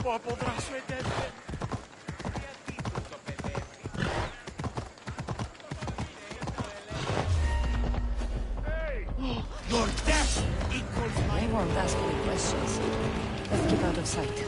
They won't ask any questions. Let's keep out of sight.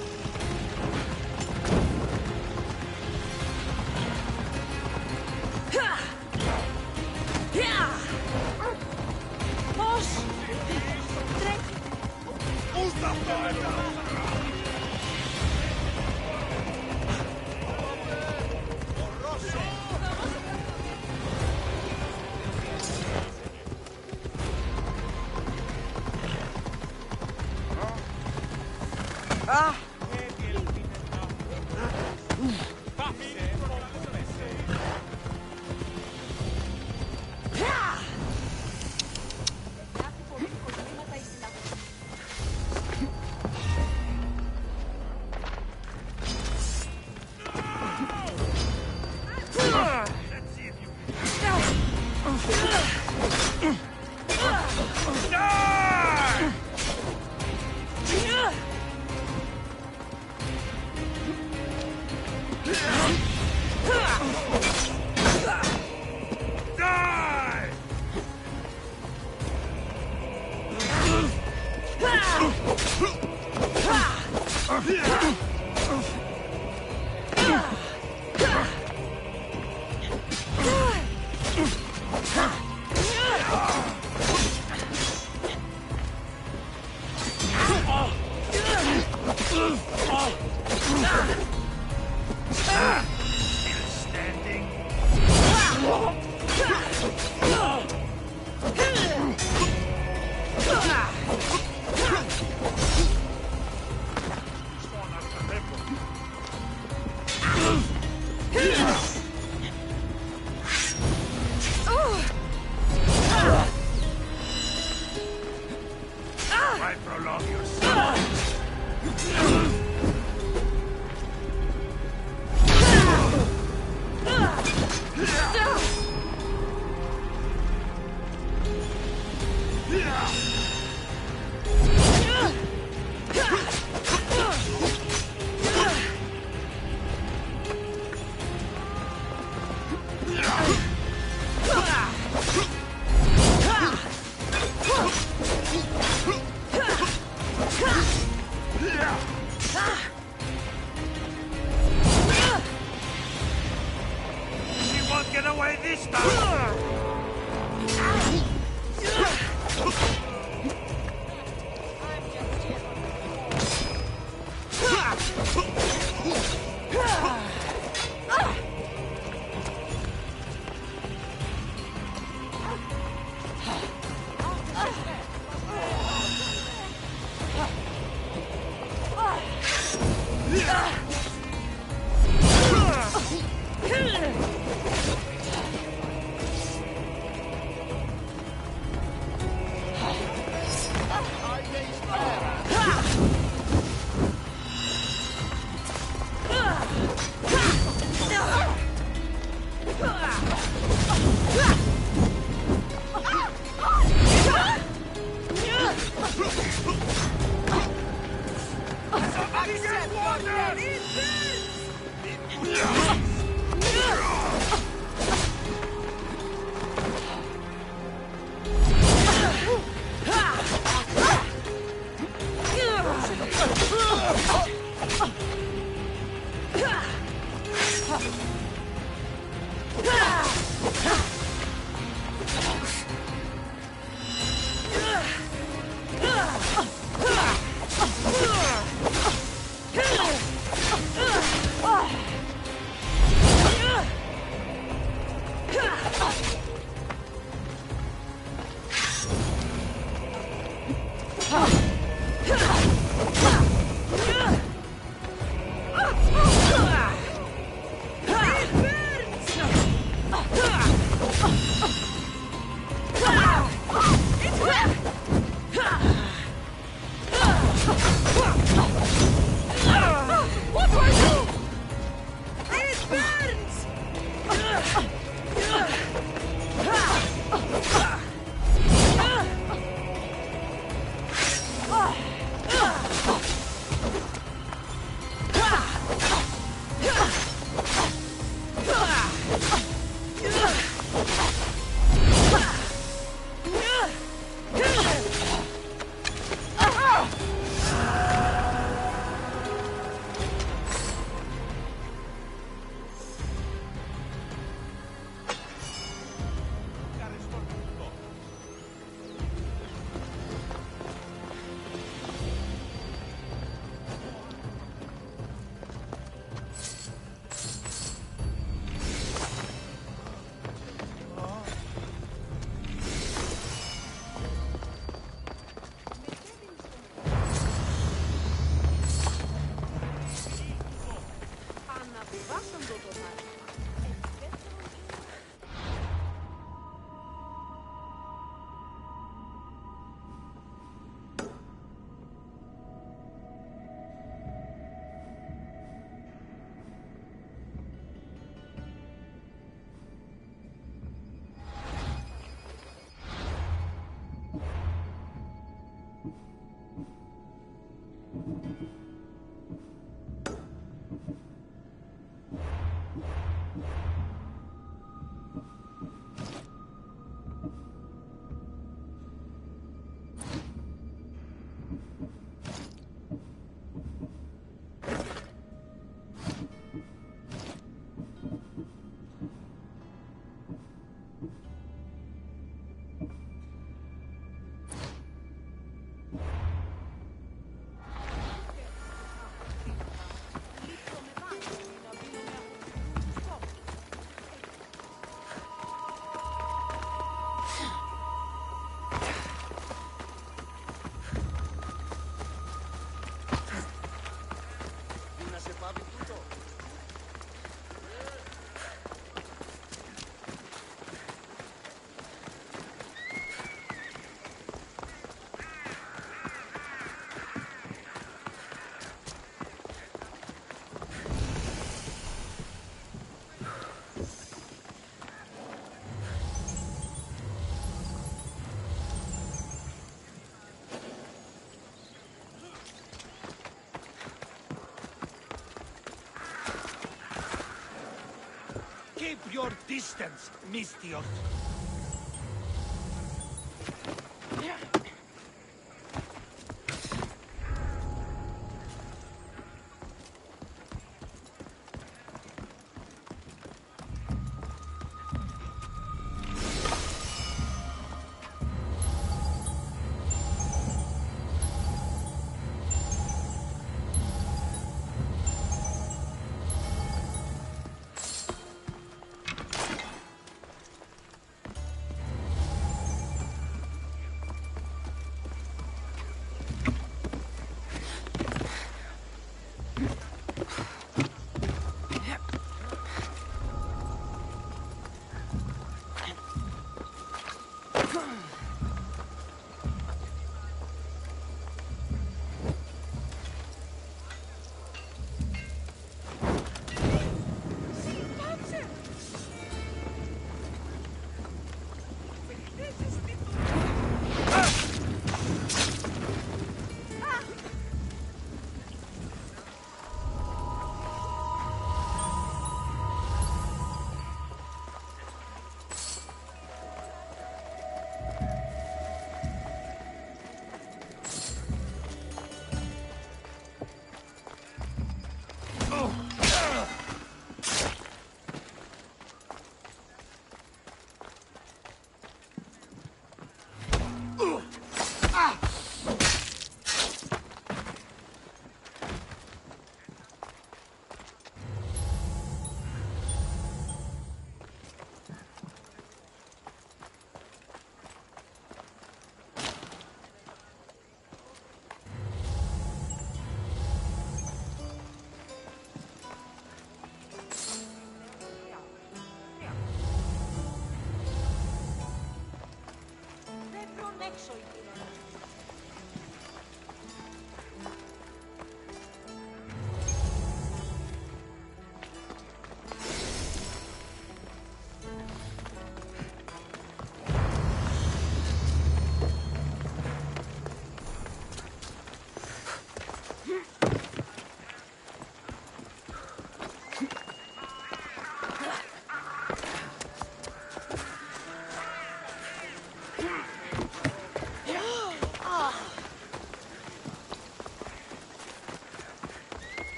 Keep your distance, Mistios.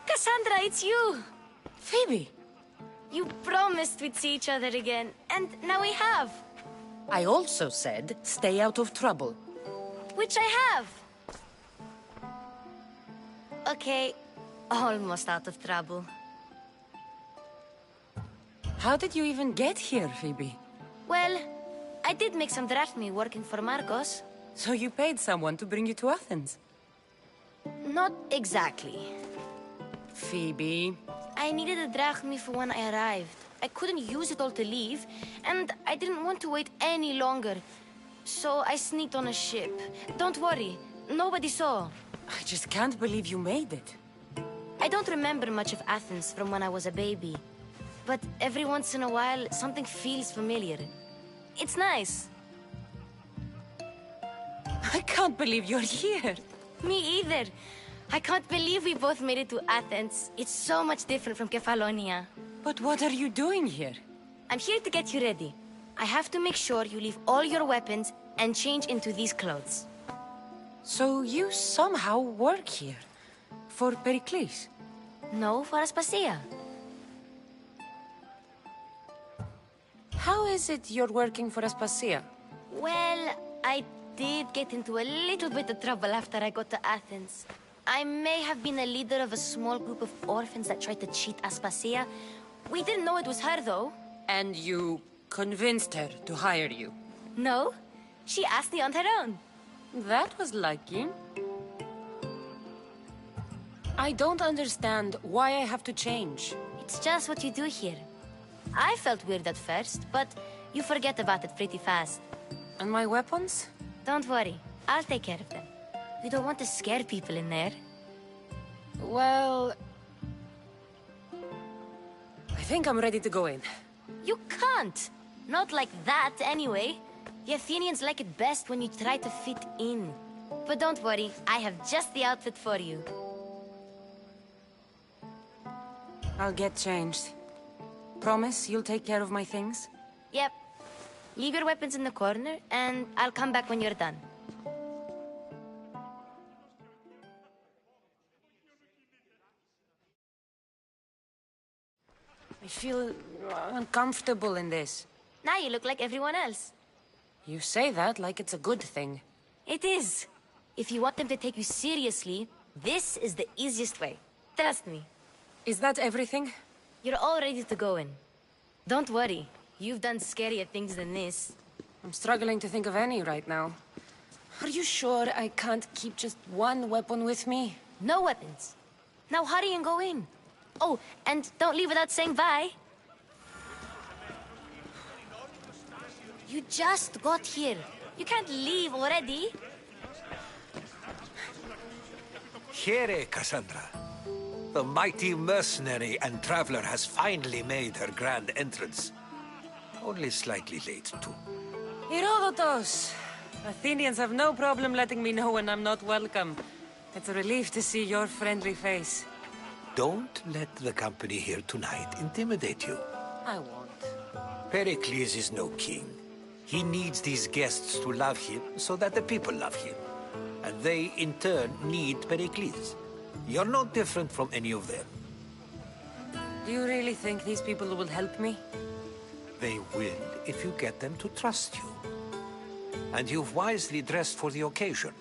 Cassandra, it's you! Phoebe! You promised we'd see each other again, and now we have. I also said, stay out of trouble. Which I have. Okay, almost out of trouble. How did you even get here, Phoebe? Well, I did make some drachmi working for Marcos. So you paid someone to bring you to Athens? Not exactly. Phoebe... I needed a drachmi for when I arrived. I couldn't use it all to leave, and I didn't want to wait any longer. So I sneaked on a ship. Don't worry, nobody saw. I just can't believe you made it. I don't remember much of Athens from when I was a baby. But every once in a while, something feels familiar. It's nice. I can't believe you're here. Me either. I can't believe we both made it to Athens. It's so much different from Kefalonia. But what are you doing here? I'm here to get you ready. I have to make sure you leave all your weapons and change into these clothes. So you somehow work here? For Pericles? No, for Aspasia. How is it you're working for Aspasia? Well, I did get into a little bit of trouble after I got to Athens. I may have been a leader of a small group of orphans that tried to cheat Aspasia. We didn't know it was her, though. And you convinced her to hire you? No, she asked me on her own. That was lucky. I don't understand why I have to change. It's just what you do here. I felt weird at first, but you forget about it pretty fast. And my weapons? Don't worry, I'll take care of them. We don't want to scare people in there. Well... I think I'm ready to go in. You can't! Not like that, anyway. The Athenians like it best when you try to fit in. But don't worry, I have just the outfit for you. I'll get changed. Promise you'll take care of my things? Yep. Leave your weapons in the corner, and I'll come back when you're done. I feel uncomfortable in this. Now you look like everyone else. You say that like it's a good thing. It is. If you want them to take you seriously, this is the easiest way. Trust me. Is that everything? You're all ready to go in. Don't worry. You've done scarier things than this. I'm struggling to think of any right now. Are you sure I can't keep just one weapon with me? No weapons. Now hurry and go in. Oh, and don't leave without saying bye. You just got here. You can't leave already. Here, Cassandra. The mighty mercenary and traveler has finally made her grand entrance. Only slightly late, too. Herodotus! Athenians have no problem letting me know when I'm not welcome. It's a relief to see your friendly face. Don't let the company here tonight intimidate you. I won't. Pericles is no king. He needs these guests to love him so that the people love him. And they, in turn, need Pericles. You're no different from any of them. Do you really think these people will help me? They will if you get them to trust you. And you've wisely dressed for the occasion.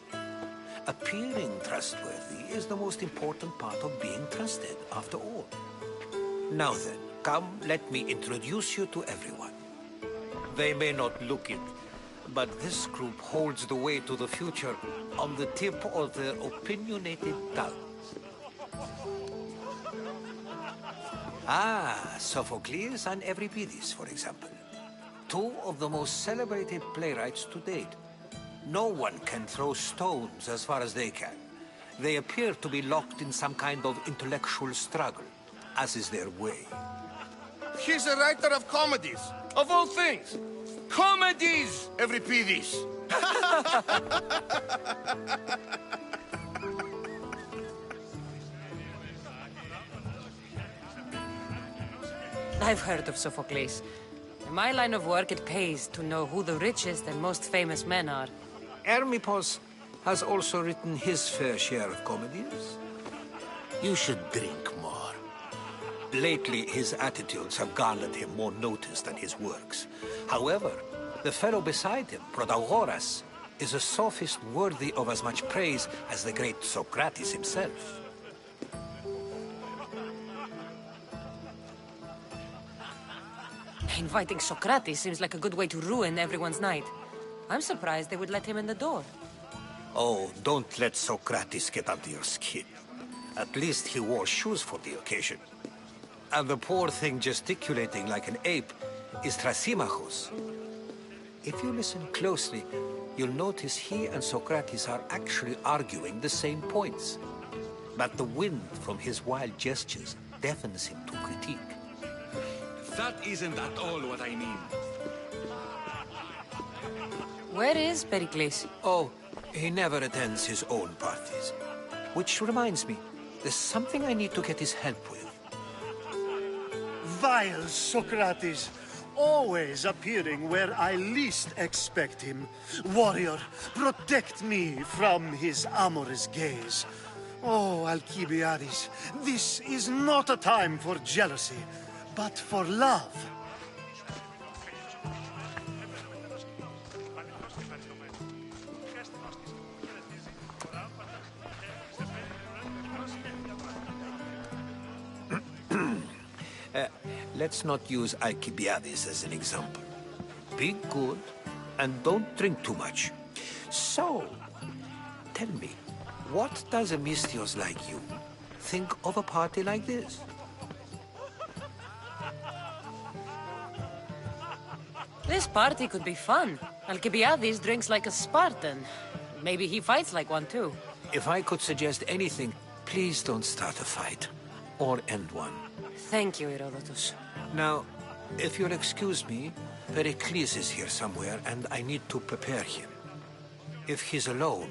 Appearing trustworthy is the most important part of being trusted, after all. Now then, come, let me introduce you to everyone. They may not look it, but this group holds the way to the future on the tip of their opinionated tongues. Ah, Sophocles and Euripides, for example. Two of the most celebrated playwrights to date. No one can throw stones as far as they can. They appear to be locked in some kind of intellectual struggle, as is their way. He's a writer of comedies, of all things. Comedies, Euripides. I've heard of Sophocles. In my line of work, it pays to know who the richest and most famous men are. Hermippos has also written his fair share of comedies. You should drink more. Lately, his attitudes have garnered him more notice than his works. However, the fellow beside him, Protagoras, is a sophist worthy of as much praise as the great Socrates himself. Inviting Socrates seems like a good way to ruin everyone's night. I'm surprised they would let him in the door. Oh, don't let Socrates get under your skin. At least he wore shoes for the occasion. And the poor thing gesticulating like an ape is Thrasymachos. If you listen closely, you'll notice he and Socrates are actually arguing the same points. But the wind from his wild gestures deafens him to critique. That isn't at all what I mean. Where is Pericles? Oh, he never attends his own parties. Which reminds me, there's something I need to get his help with. Vile Socrates, always appearing where I least expect him. Warrior, protect me from his amorous gaze. Oh, Alcibiades, this is not a time for jealousy, but for love. Let's not use Alcibiades as an example. Be good, and don't drink too much. So, tell me, what does a Mystios like you think of a party like this? This party could be fun. Alcibiades drinks like a Spartan. Maybe he fights like one too. If I could suggest anything, please don't start a fight. Or end one. Thank you, Herodotus. Now, if you'll excuse me, Pericles is here somewhere, and I need to prepare him. If he's alone,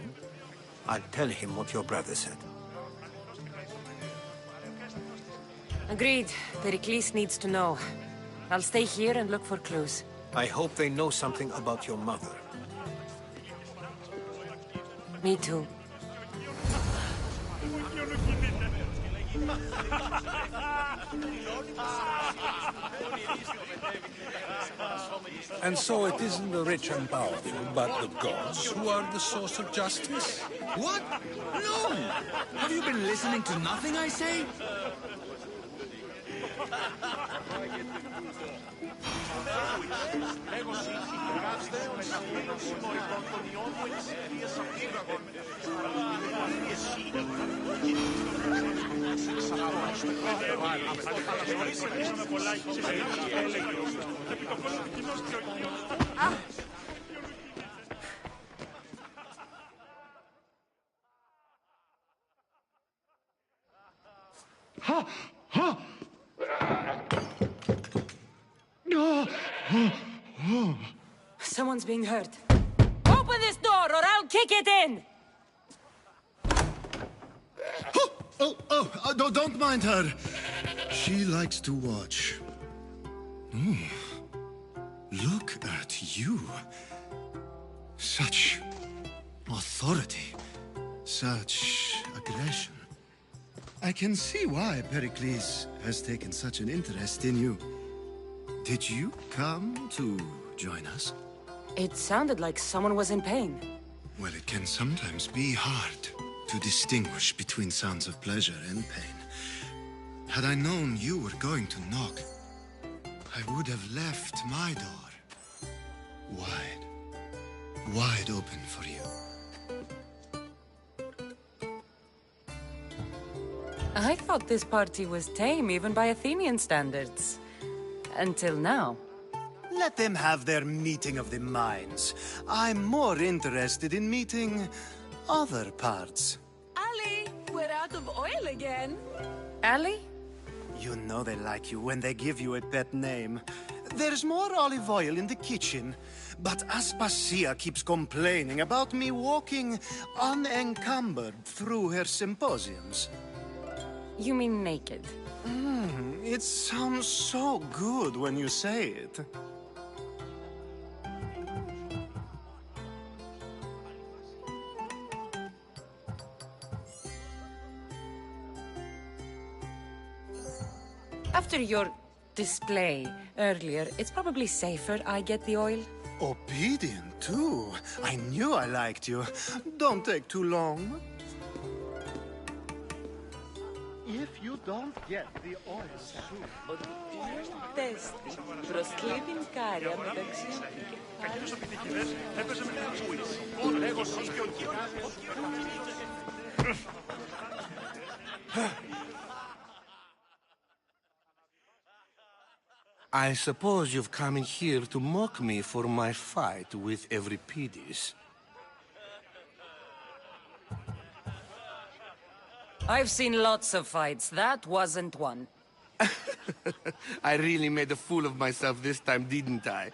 I'll tell him what your brother said. Agreed. Pericles needs to know. I'll stay here and look for clues. I hope they know something about your mother. Me too. And so it isn't the rich and powerful, but the gods who are the source of justice? What? No! Have you been listening to nothing I say? Someone's being hurt. Open this door or I'll kick it in! Don't mind her. She likes to watch. Look at you. Such authority. Such aggression. I can see why Pericles has taken such an interest in you. Did you come to join us? It sounded like someone was in pain. Well, it can sometimes be hard to distinguish between sounds of pleasure and pain. Had I known you were going to knock, I would have left my door wide open for you. I thought this party was tame even by Athenian standards. Until now. Let them have their meeting of the minds. I'm more interested in meeting other parts. Ali, we're out of oil again. Ali? You know they like you when they give you a pet name. There's more olive oil in the kitchen, but Aspasia keeps complaining about me walking unencumbered through her symposiums. You mean naked? It sounds so good when you say it. After your display earlier, it's probably safer I get the oil. Obedient, too. I knew I liked you. Don't take too long. If you don't get the oil soup. Τέστη προς κλείνει κάρια μεταξύ I suppose you've come in here to mock me for my fight with Euripides. I've seen lots of fights. That wasn't one. I really made a fool of myself this time, didn't I?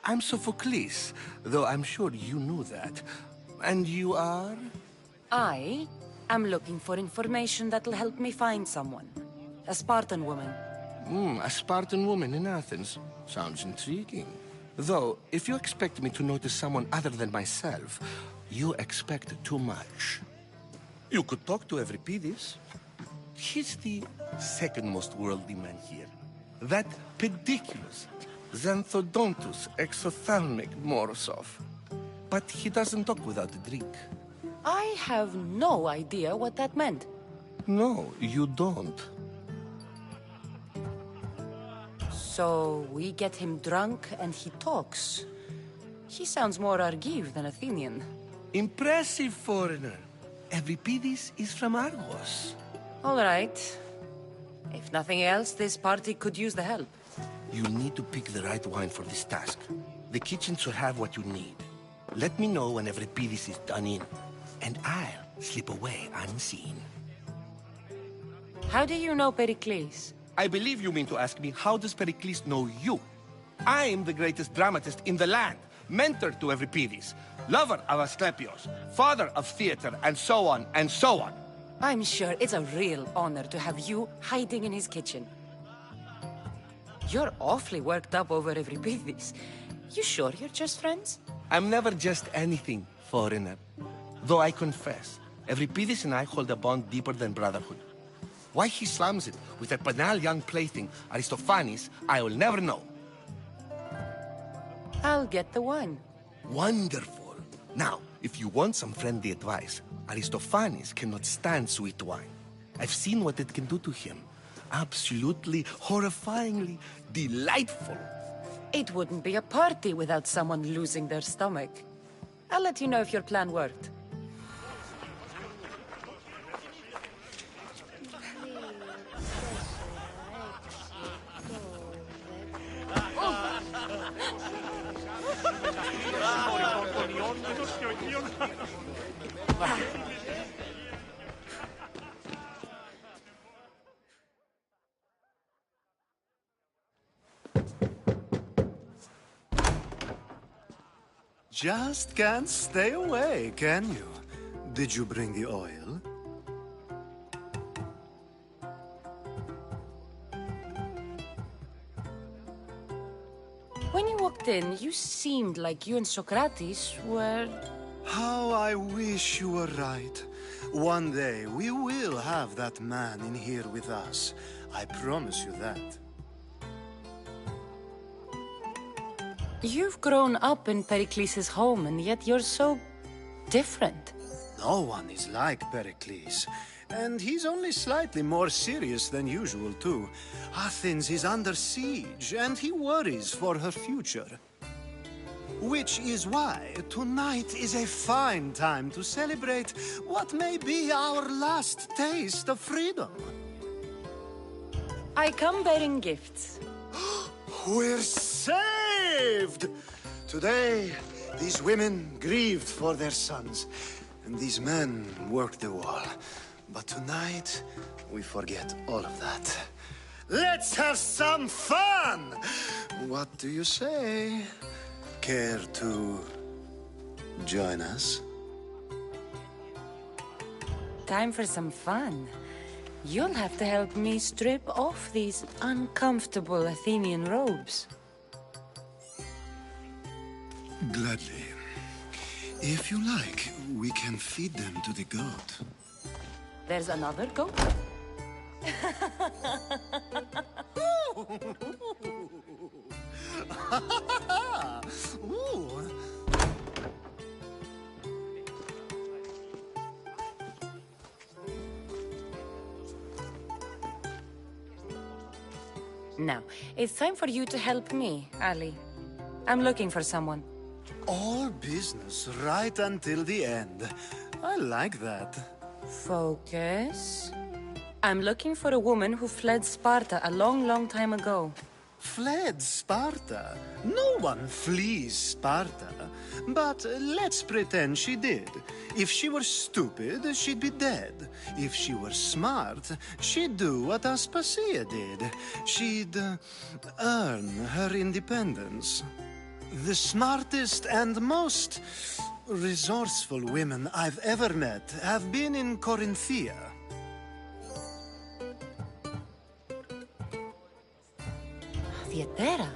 I'm Sophocles, though I'm sure you knew that. And you are? I am looking for information that'll help me find someone. A Spartan woman. A Spartan woman in Athens. Sounds intriguing. Though, if you expect me to notice someone other than myself, you expect too much. You could talk to Euripides. He's the second most worldly man here. That pediculous Xanthodontus exophthalmic Morosov. But he doesn't talk without a drink. I have no idea what that meant. No, you don't. So we get him drunk and he talks. He sounds more Argive than Athenian. Impressive, foreigner. Euripides is from Argos. All right. If nothing else, this party could use the help. You need to pick the right wine for this task. The kitchen should have what you need. Let me know when Euripides is done in, and I'll slip away unseen. How do you know Pericles? I believe you mean to ask me, how does Pericles know you? I'm the greatest dramatist in the land, mentor to Euripides, lover of Asclepios, father of theater, and so on, and so on. I'm sure it's a real honor to have you hiding in his kitchen. You're awfully worked up over Euripides. You sure you're just friends? I'm never just anything, foreigner. Though I confess, Euripides and I hold a bond deeper than brotherhood. Why he slams it with a banal young plaything, Aristophanes, I will never know. I'll get the wine. Wonderful. Now, if you want some friendly advice, Aristophanes cannot stand sweet wine. I've seen what it can do to him. Absolutely, horrifyingly delightful. It wouldn't be a party without someone losing their stomach. I'll let you know if your plan worked. Just can't stay away, can you? Did you bring the oil? When you walked in, you seemed like you and Socrates were... How I wish you were right. One day, we will have that man in here with us. I promise you that. You've grown up in Pericles' home, and yet you're so... different. No one is like Pericles. And he's only slightly more serious than usual, too. Athens is under siege, and he worries for her future. Which is why tonight is a fine time to celebrate what may be our last taste of freedom. I come bearing gifts. We're saved! Today, these women grieved for their sons, and these men worked the wall. But tonight, we forget all of that. Let's have some fun! What do you say? Care to join us? Time for some fun. You'll have to help me strip off these uncomfortable Athenian robes. Gladly. If you like, we can feed them to the goat. There's another goat? Ooh. Now, it's time for you to help me, Ali. I'm looking for someone. All business right until the end. I like that. Focus. I'm looking for a woman who fled Sparta a long, long time ago. Fled Sparta? No one flees Sparta. But let's pretend she did. If she were stupid, she'd be dead. If she were smart, she'd do what Aspasia did. She'd earn her independence. The smartest and most resourceful women I've ever met have been in Corinthia. Theatera?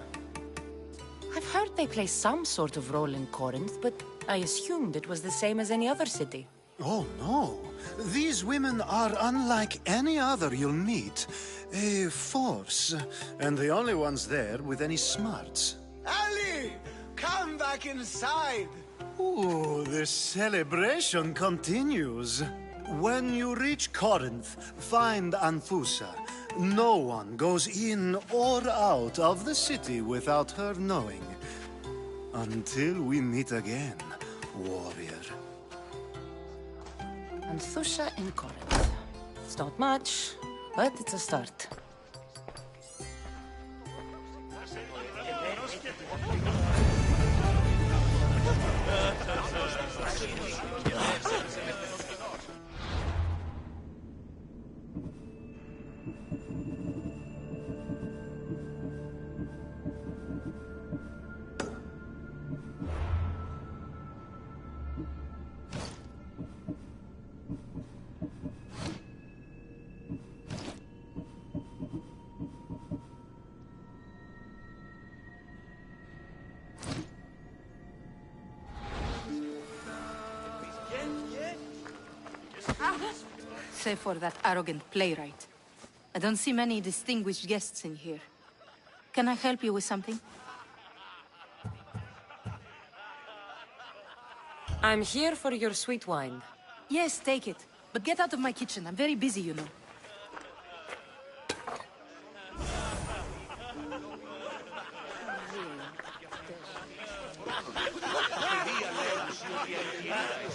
I've heard they play some sort of role in Corinth, but I assumed it was the same as any other city. Oh, no. These women are unlike any other you'll meet. A force, and the only ones there with any smarts. Ali! Come back inside! Ooh, the celebration continues. When you reach Corinth, find Anfusa. No one goes in or out of the city without her knowing. Until we meet again, warrior. Anthusha in Corinth. It's not much, but it's a start. Save for that arrogant playwright. I don't see many distinguished guests in here. Can I help you with something? I'm here for your sweet wine. Yes, take it. But get out of my kitchen. I'm very busy, you know.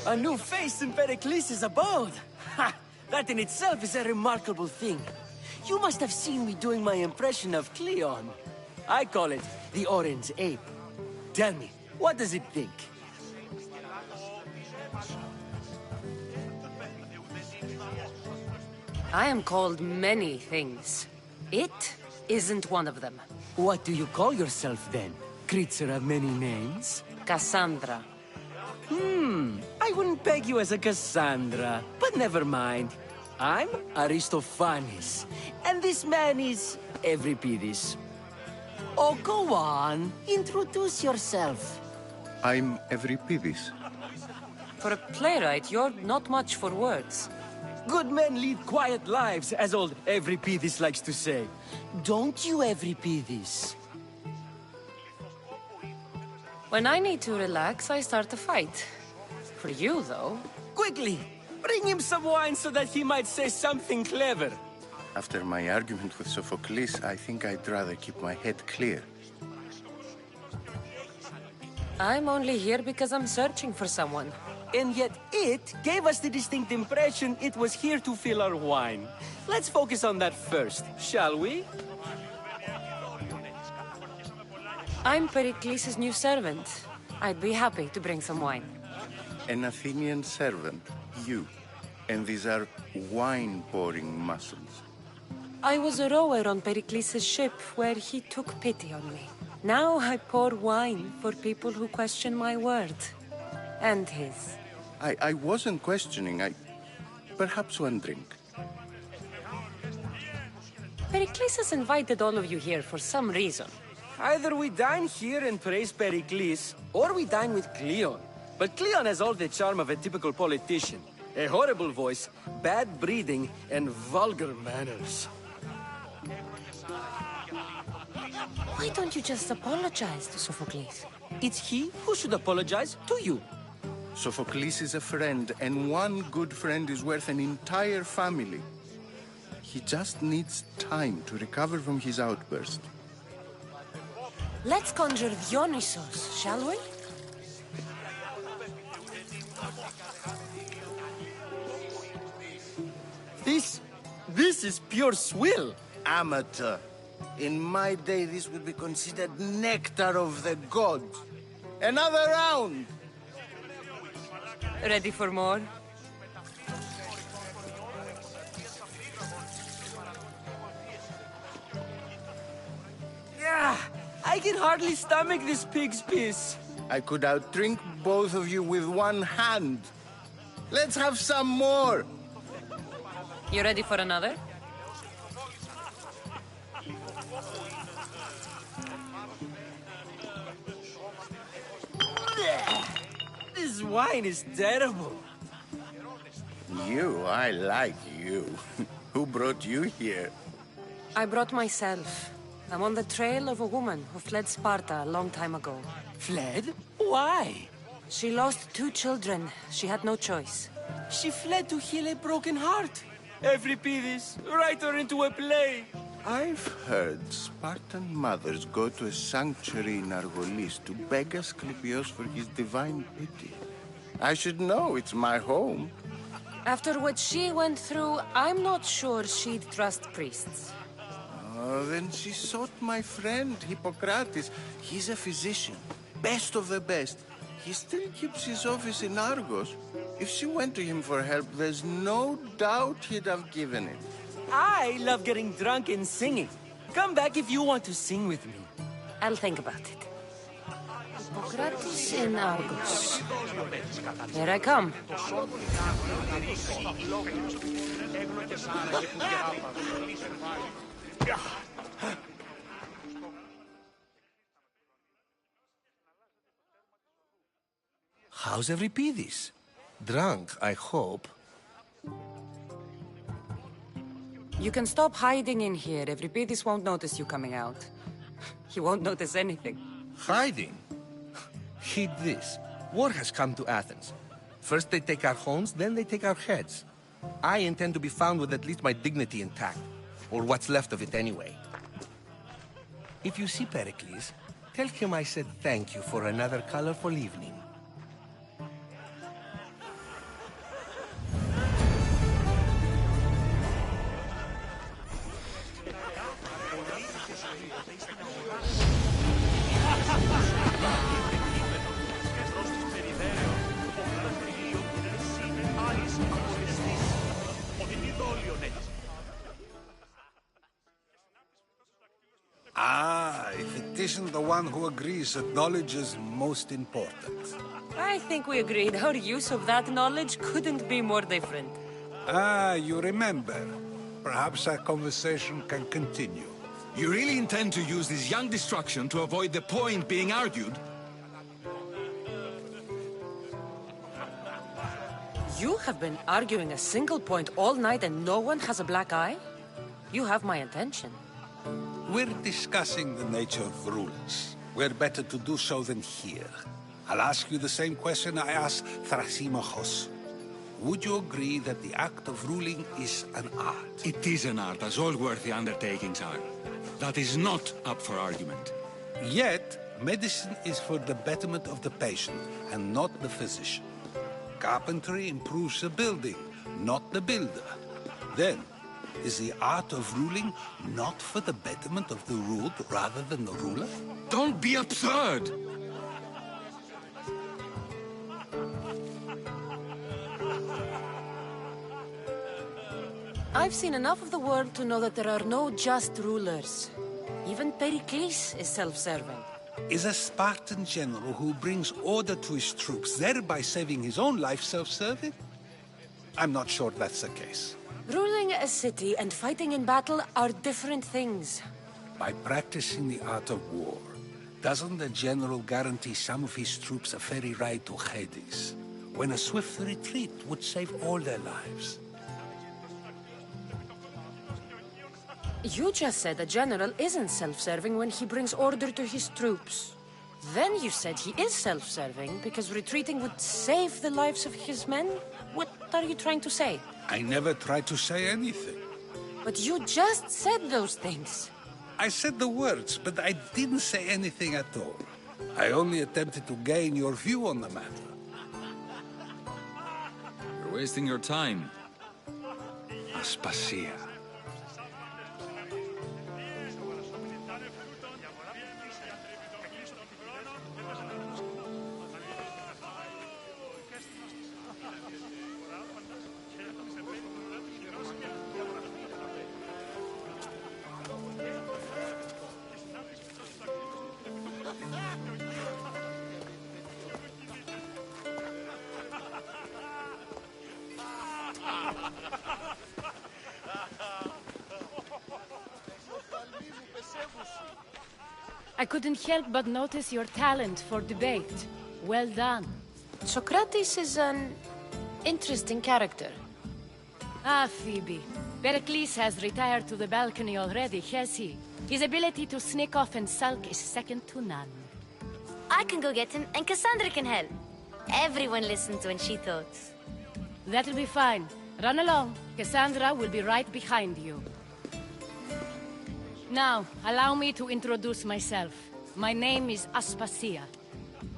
A new face in Pericles' abode! Ha! That in itself is a remarkable thing. You must have seen me doing my impression of Cleon. I call it the Orange Ape. Tell me, what does it think? I am called many things. It isn't one of them. What do you call yourself then? Creature of many names? Cassandra. I wouldn't peg you as a Cassandra, but never mind. I'm Aristophanes, and this man is Euripides. Oh, go on. Introduce yourself. I'm Euripides. For a playwright, you're not much for words. Good men lead quiet lives, as old Euripides likes to say. Don't you, Euripides? When I need to relax, I start a fight. For you, though... Quickly! Bring him some wine so that he might say something clever. After my argument with Sophocles, I think I'd rather keep my head clear. I'm only here because I'm searching for someone. And yet it gave us the distinct impression it was here to fill our wine. Let's focus on that first, shall we? I'm Pericles' new servant. I'd be happy to bring some wine. An Athenian servant, you. And these are wine-pouring muscles. I was a rower on Pericles' ship where he took pity on me. Now I pour wine for people who question my word. And his. I wasn't questioning, perhaps one drink. Pericles has invited all of you here for some reason. Either we dine here and praise Pericles, or we dine with Cleon. But Cleon has all the charm of a typical politician. A horrible voice, bad breeding, and vulgar manners. Why don't you just apologize to Sophocles? It's he who should apologize to you. Sophocles is a friend, and one good friend is worth an entire family. He just needs time to recover from his outburst. Let's conjure Dionysos, shall we? This is pure swill. Amateur. In my day, this would be considered nectar of the gods. Another round! Ready for more? Yeah, I can hardly stomach this pig's piss. I could outdrink both of you with one hand. Let's have some more! You ready for another? This wine is terrible. You, I like you. Who brought you here? I brought myself. I'm on the trail of a woman who fled Sparta a long time ago. Fled? Why? She lost 2 children. She had no choice. She fled to heal a broken heart. Euripides, write her into a play. I've heard Spartan mothers go to a sanctuary in Argolis to beg Asclepios for his divine pity. I should know, it's my home. After what she went through, I'm not sure she'd trust priests. Oh, then she sought my friend, Hippocrates. He's a physician, best of the best. He still keeps his office in Argos. If she went to him for help, there's no doubt he'd have given it. I love getting drunk and singing. Come back if you want to sing with me. I'll think about it. Hippocrates in Argos. Here I come. How's Euripides? Drunk, I hope. You can stop hiding in here. Euripides won't notice you coming out. He won't notice anything. Hiding? Heed this. War has come to Athens. First they take our homes, then they take our heads. I intend to be found with at least my dignity intact. Or what's left of it anyway. If you see Pericles, tell him I said thank you for another colorful evening. Ah, if it isn't the one who agrees that knowledge is most important. I think we agreed our use of that knowledge couldn't be more different. Ah, you remember. Perhaps our conversation can continue. You really intend to use this young destruction to avoid the point being argued? You have been arguing a single point all night and no one has a black eye? You have my attention. We're discussing the nature of rulers. Where better to do so than here? I'll ask you the same question I asked Thrasymachos. Would you agree that the act of ruling is an art? It is an art, as all worthy undertakings are. That is not up for argument. Yet, medicine is for the betterment of the patient, and not the physician. Carpentry improves the building, not the builder. Then, is the art of ruling not for the betterment of the ruled rather than the ruler? Don't be absurd! I've seen enough of the world to know that there are no just rulers. Even Pericles is self-serving. Is a Spartan general who brings order to his troops, thereby saving his own life, self-serving? I'm not sure that's the case. Ruling a city and fighting in battle are different things. By practicing the art of war, doesn't the general guarantee some of his troops a ferry ride to Hades, when a swift retreat would save all their lives? You just said a general isn't self-serving when he brings order to his troops. Then you said he is self-serving because retreating would save the lives of his men? What are you trying to say? I never tried to say anything. But you just said those things. I said the words, but I didn't say anything at all. I only attempted to gain your view on the matter. You're wasting your time. Aspasia. I couldn't help but notice your talent for debate. Well done. Socrates is an interesting character. Ah, Phoebe. Pericles has retired to the balcony already, has he? His ability to sneak off and sulk is second to none. I can go get him, and Cassandra can help. Everyone listens when she talks. That'll be fine. Run along. Cassandra will be right behind you. Now, allow me to introduce myself. My name is Aspasia.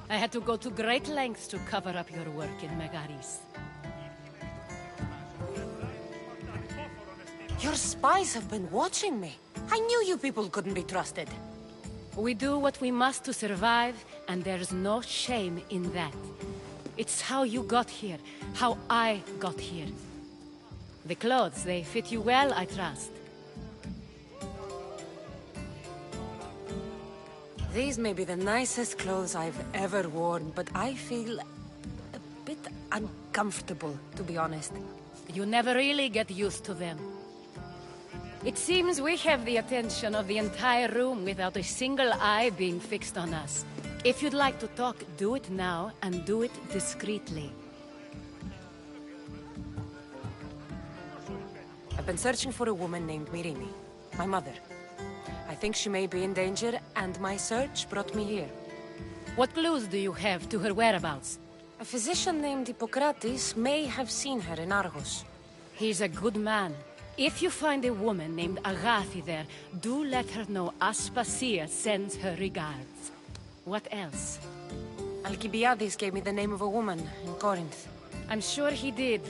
I had to go to great lengths to cover up your work in Megaris. Your spies have been watching me. I knew you people couldn't be trusted. We do what we must to survive, and there's no shame in that. It's how you got here, how I got here. The clothes, they fit you well, I trust. These may be the nicest clothes I've ever worn, but I feel a bit uncomfortable, to be honest. You never really get used to them. It seems we have the attention of the entire room without a single eye being fixed on us. If you'd like to talk, do it now, and do it discreetly. I've been searching for a woman named Myrimi, my mother. I think she may be in danger, and my search brought me here. What clues do you have to her whereabouts? A physician named Hippocrates may have seen her in Argos. He's a good man. If you find a woman named Agathi there, do let her know Aspasia sends her regards. What else? Alcibiades gave me the name of a woman in Corinth. I'm sure he did.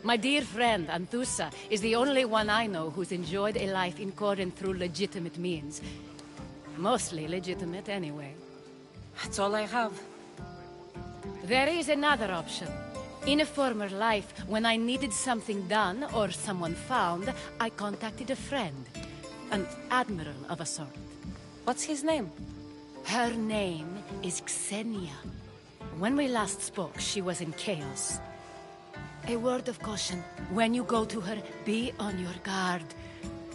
My dear friend, Anthusa, is the only one I know who's enjoyed a life in Corinth through legitimate means. Mostly legitimate, anyway. That's all I have. There is another option. In a former life, when I needed something done or someone found, I contacted a friend. An admiral of a sort. What's his name? Her name is Xenia. When we last spoke, she was in chaos. A word of caution. When you go to her, be on your guard.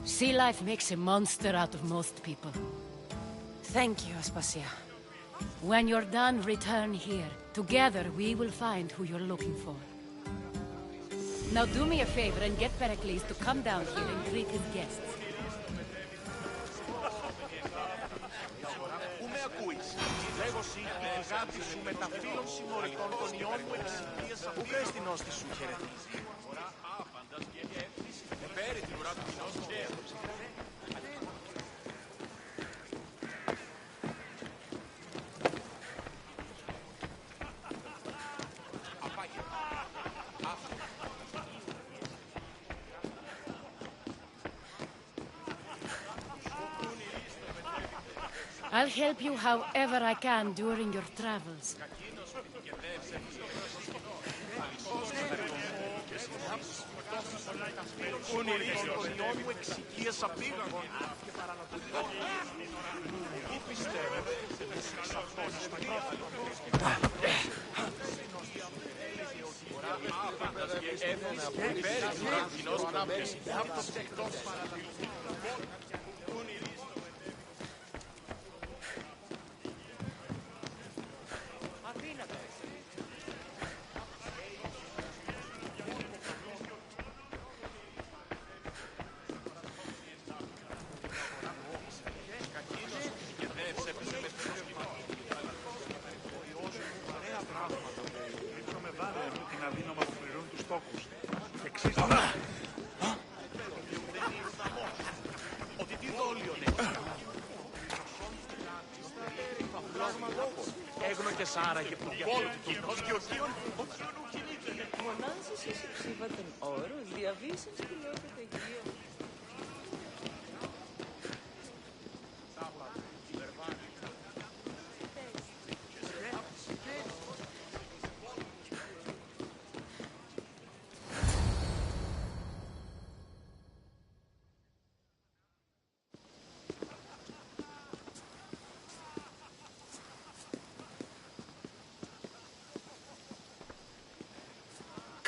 Sea life makes a monster out of most people. Thank you, Aspasia. When you're done, return here. Together, we will find who you're looking for. Now do me a favor and get Pericles to come down here and greet his guests. Πού με ακούεις? Λέγω σύ, η αγάπη σου με τα φύλλων συμμορικών των ιών μου εξυπνίες αφήνω. Πού κρέεις την όστη σου χαιρετίζει? Φέρει την ουρά του κοινός μου. I'll help you however I can during your travels.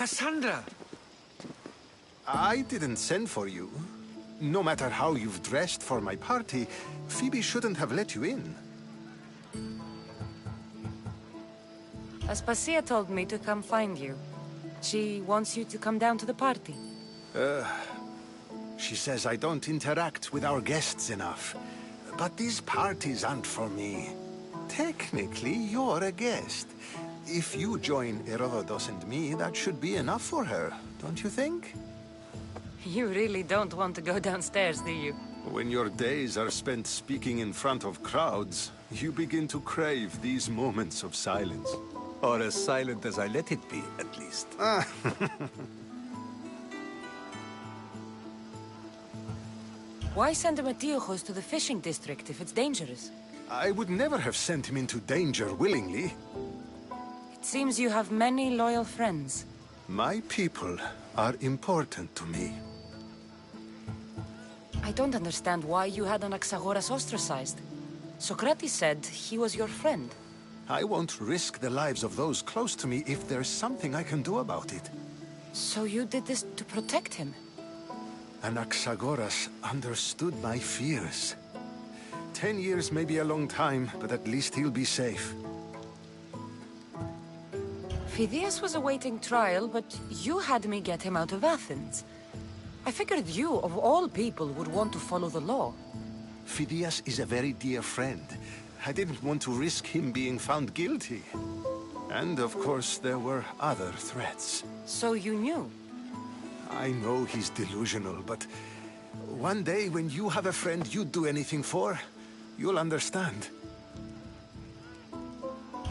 Cassandra! I didn't send for you. No matter how you've dressed for my party, Phoebe shouldn't have let you in. Aspasia told me to come find you. She wants you to come down to the party. She says I don't interact with our guests enough. But these parties aren't for me. Technically, you're a guest. If you join Herodotus and me, that should be enough for her, don't you think? You really don't want to go downstairs, do you? When your days are spent speaking in front of crowds, you begin to crave these moments of silence. Or as silent as I let it be, at least. Why send Metiojos to the fishing district if it's dangerous? I would never have sent him into danger willingly. It seems you have many loyal friends. My people are important to me. I don't understand why you had Anaxagoras ostracized. Socrates said he was your friend. I won't risk the lives of those close to me if there's something I can do about it. So you did this to protect him? Anaxagoras understood my fears. 10 years may be a long time, but at least he'll be safe. Phidias was awaiting trial, but you had me get him out of Athens. I figured you, of all people, would want to follow the law. Phidias is a very dear friend. I didn't want to risk him being found guilty. And of course, there were other threats. So you knew? I know he's delusional, but one day when you have a friend you'd do anything for, you'll understand.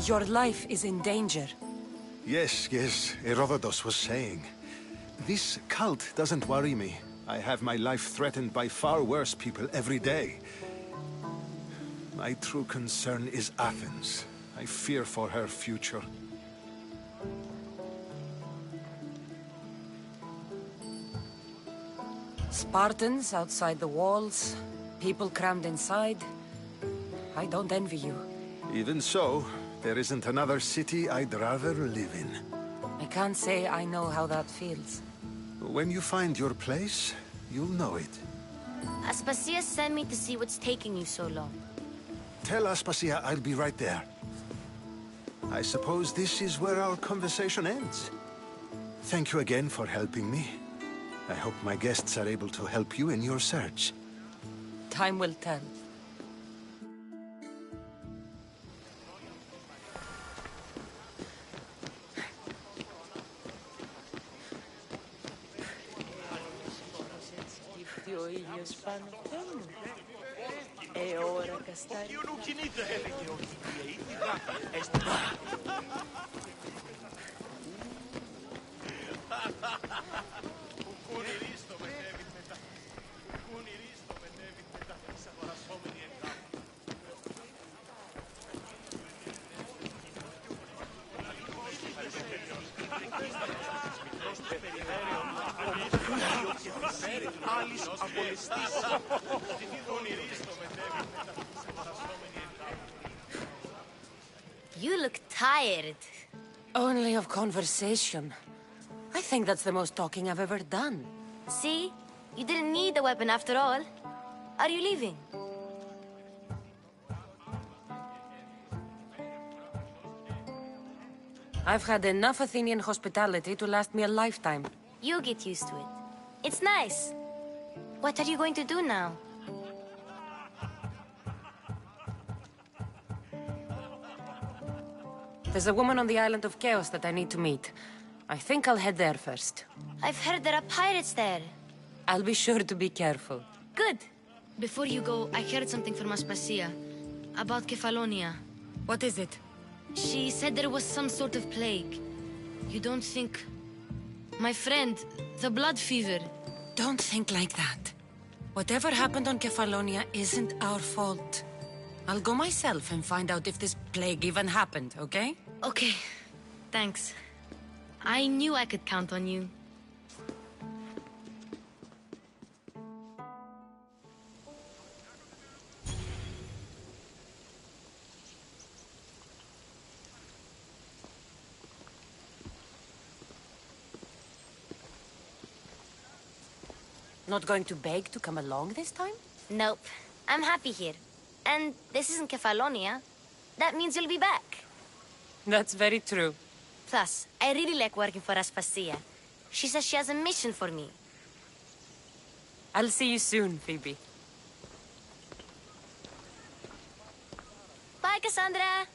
Your life is in danger. Yes, Herodotus was saying. This cult doesn't worry me. I have my life threatened by far worse people every day. My true concern is Athens. I fear for her future. Spartans outside the walls, people crammed inside. I don't envy you. Even so, there isn't another city I'd rather live in. I can't say I know how that feels. When you find your place, you'll know it. Aspasia sent me to see what's taking you so long. Tell Aspasia I'll be right there. I suppose this is where our conversation ends. Thank you again for helping me. I hope my guests are able to help you in your search. Time will tell. You look tired. Only of conversation. I think that's the most talking I've ever done. See? You didn't need the weapon after all. Are you leaving? I've had enough Athenian hospitality to last me a lifetime. You get used to it. It's nice. What are you going to do now? There's a woman on the island of Chaos that I need to meet. I think I'll head there first. I've heard there are pirates there. I'll be sure to be careful. Good. Before you go, I heard something from Aspasia. About Kefalonia. What is it? She said there was some sort of plague. You don't think... My friend, the blood fever. Don't think like that. Whatever happened on Kefalonia isn't our fault. I'll go myself and find out if this plague even happened, okay? Okay, thanks. I knew I could count on you. Not going to beg to come along this time? Nope. I'm happy here. And this isn't Kefalonia. That means you'll be back. That's very true. Plus, I really like working for Aspasia. She says she has a mission for me. I'll see you soon, Phoebe. Bye, Cassandra!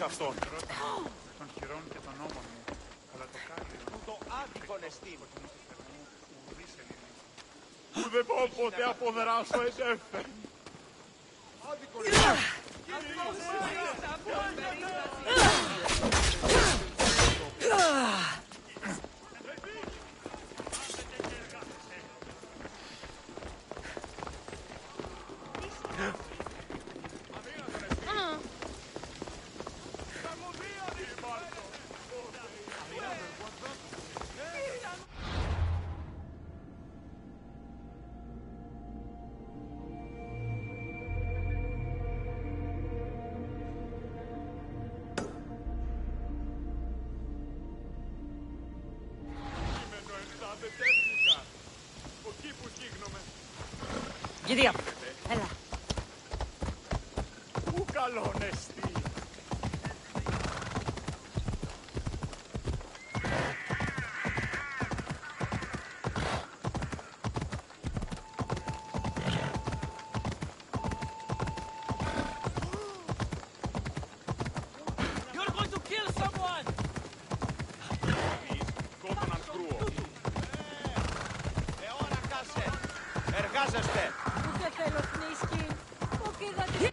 σε αυτόν. Των χειρών και των νόμων μου, αλλά το κάτι το άδικον εστίν. Που δεν πω ποτέ αποδράσω εντεύθεν. Άδικον Γυρία, έλα. Πού καλόν εστί. You're going to kill someone! Σκότωναν κρούο. Αιώνα κάσε. Εργάζεστε. Ούτε θέλω κνίσκι. Όχι είδατε.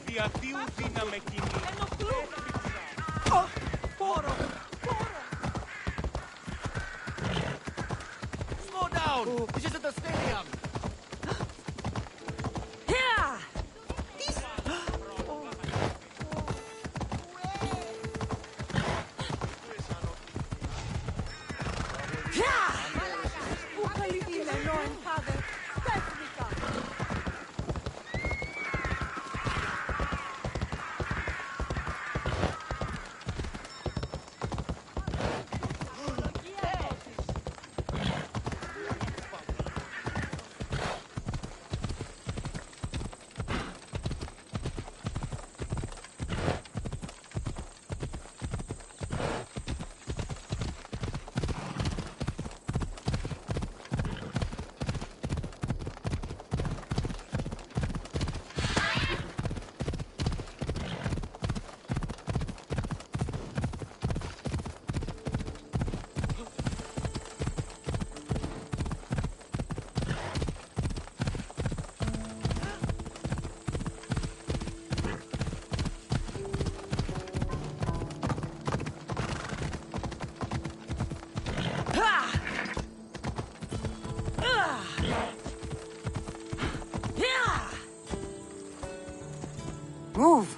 Διατίου δύναμε κοινή. Πόρο! Slow down! This isn't a stadium! Move!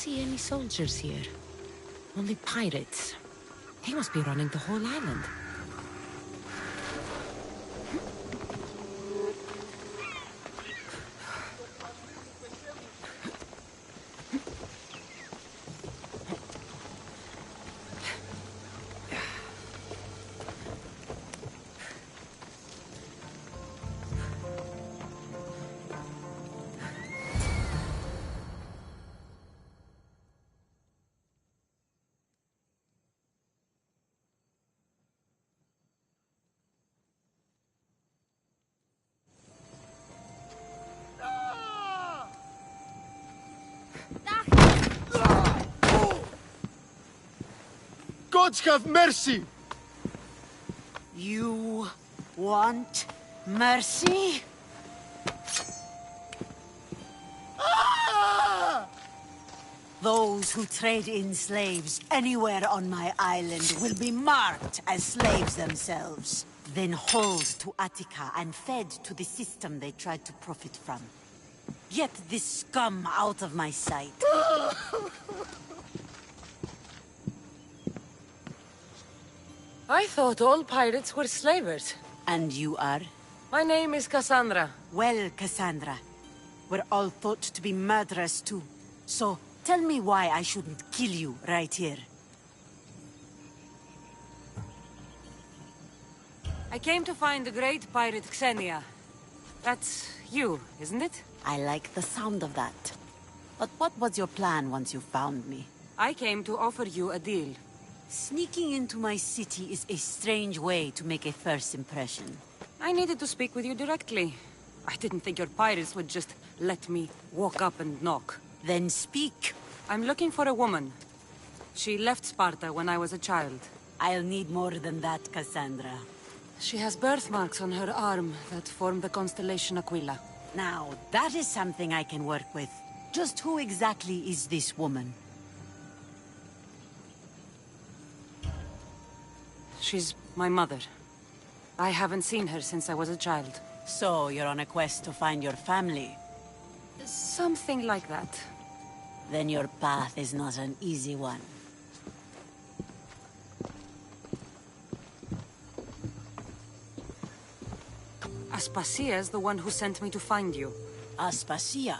see any soldiers here. Only pirates. They must be running the whole island. Gods have mercy! You want mercy? Those who trade in slaves anywhere on my island will be marked as slaves themselves, then hauled to Attica and fed to the system they tried to profit from. Get this scum out of my sight. I thought all pirates were slavers. And you are? My name is Cassandra. Well, Cassandra, we're all thought to be murderers too. So, tell me why I shouldn't kill you right here. I came to find the great pirate Xenia. That's you, isn't it? I like the sound of that. But what was your plan once you found me? I came to offer you a deal. Sneaking into my city is a strange way to make a first impression. I needed to speak with you directly. I didn't think your pirates would just let me walk up and knock. Then speak. I'm looking for a woman. She left Sparta when I was a child. I'll need more than that, Cassandra. She has birthmarks on her arm that form the constellation Aquila. Now, that is something I can work with. Just who exactly is this woman? She's my mother. I haven't seen her since I was a child. So, you're on a quest to find your family? Something like that. Then your path is not an easy one. Aspasia's the one who sent me to find you. Aspasia?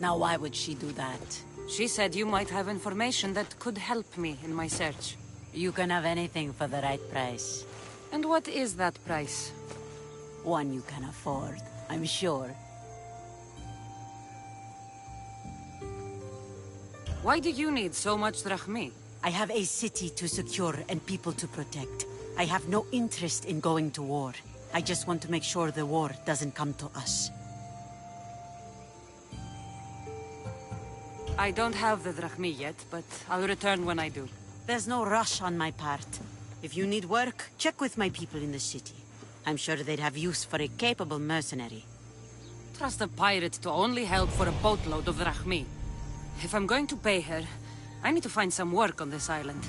Now why would she do that? She said you might have information that could help me in my search. You can have anything for the right price. And what is that price? One you can afford, I'm sure. Why do you need so much drachmi? I have a city to secure and people to protect. I have no interest in going to war. I just want to make sure the war doesn't come to us. I don't have the drachmi yet, but I'll return when I do. There's no rush on my part. If you need work, check with my people in the city. I'm sure they'd have use for a capable mercenary. Trust a pirate to only help for a boatload of drachmi. If I'm going to pay her, I need to find some work on this island.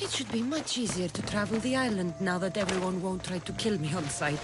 It should be much easier to travel the island now that everyone won't try to kill me on sight.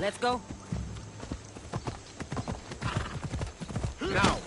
Let's go. Now!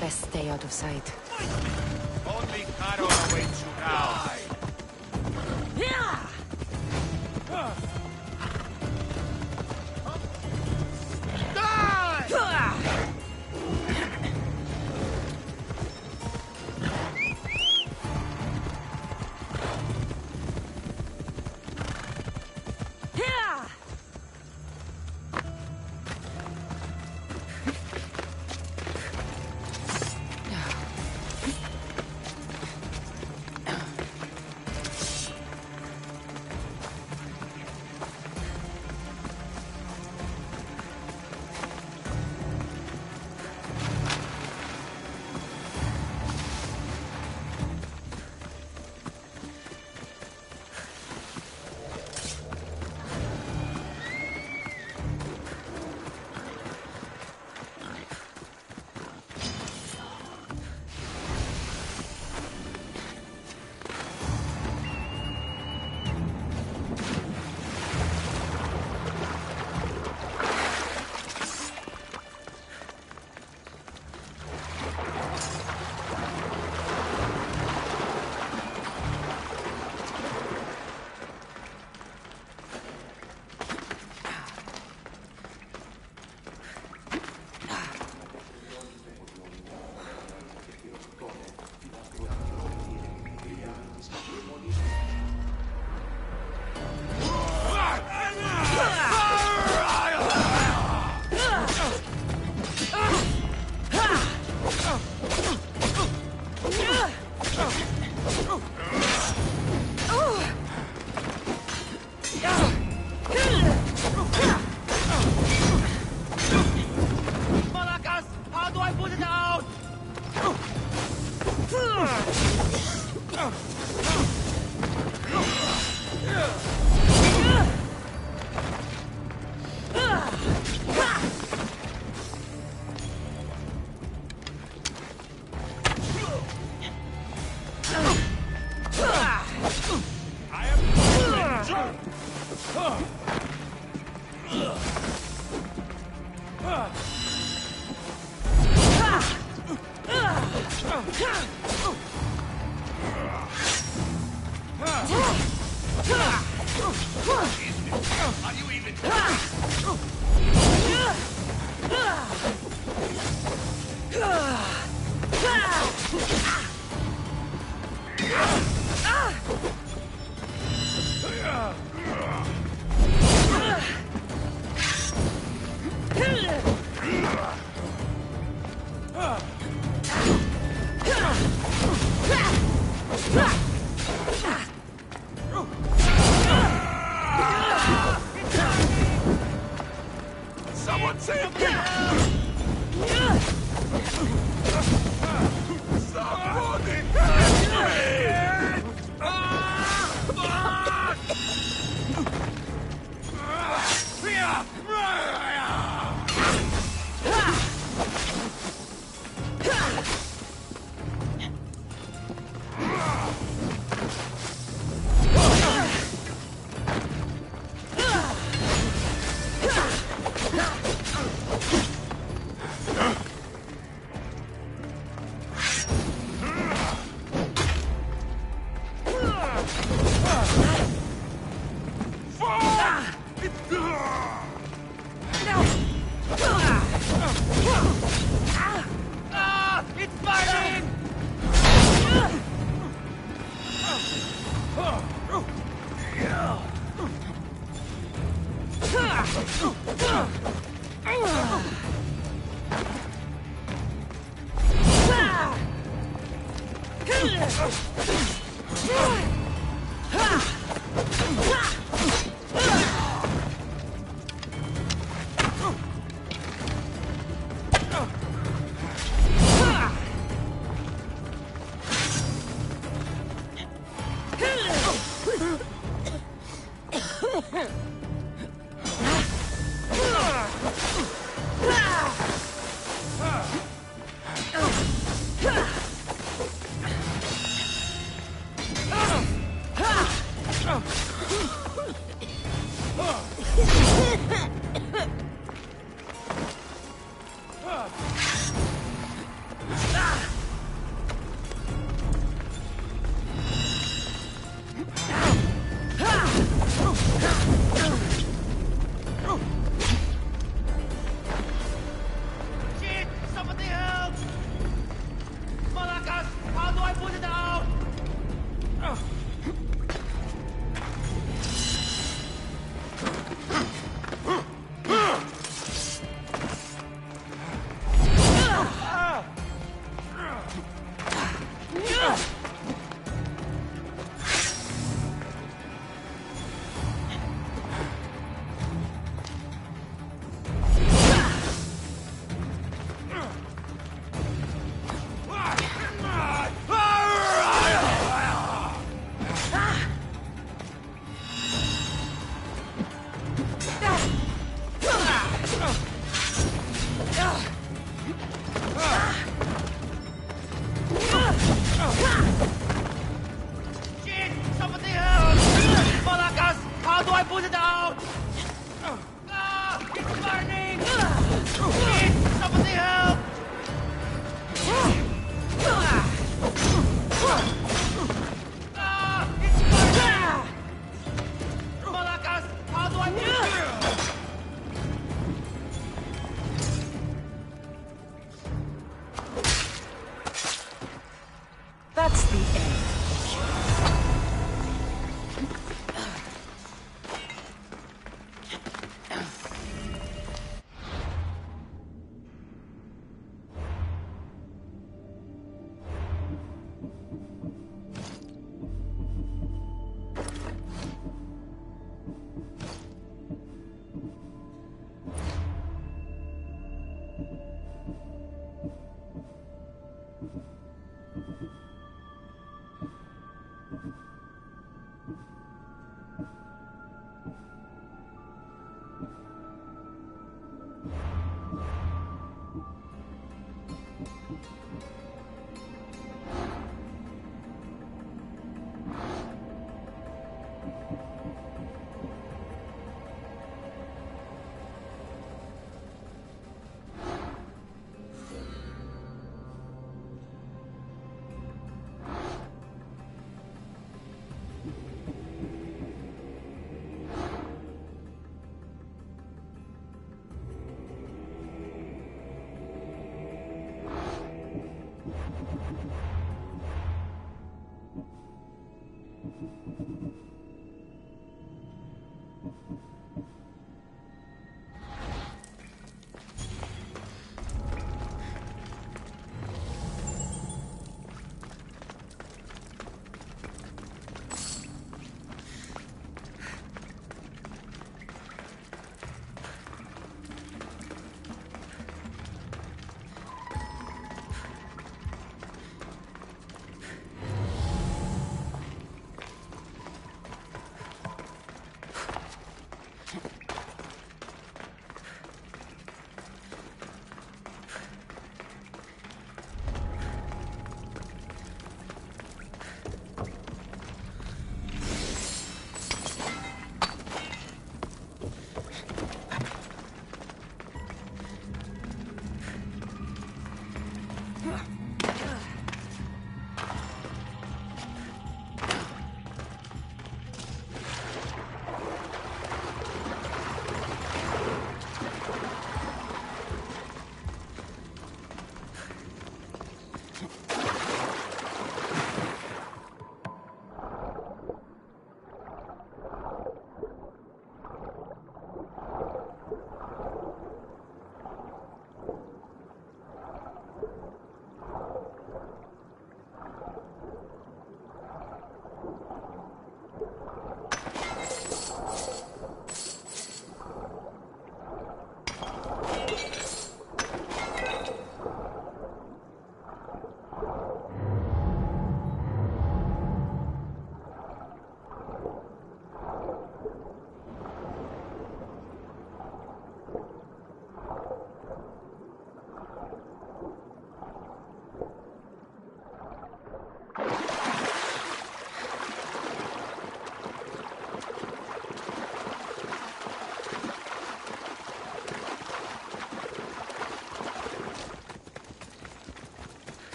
Best stay out of sight. Only Carol awaits you now. Somebody help! Somebody it's burning! Shit! Somebody help! Malakas, how do I put it out? Shit! Somebody help! Malakas, how do I put it out? It's burning! Shit! Somebody help! It's burning! Malakas, how do I put it out? That's the end.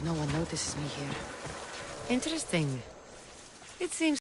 No one notices me here. Interesting. It seems...